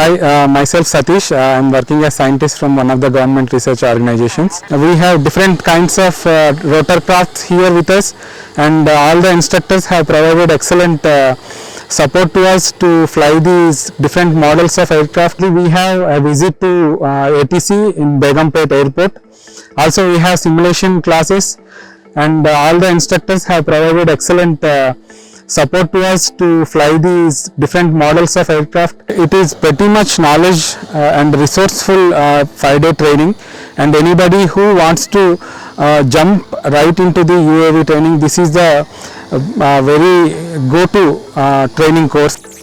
Hi, myself Satish. I am working as scientist from one of the government research organizations. We have different kinds of rotorcrafts here with us, and all the instructors have provided excellent support to us to fly these different models of aircraft. We have a visit to ATC in Begumpet Airport. Also, we have simulation classes, and all the instructors have provided excellent support to us to fly these different models of aircraft. It is pretty much knowledge and resourceful 5-day training, and anybody who wants to jump right into the UAV training, this is the very go-to training course.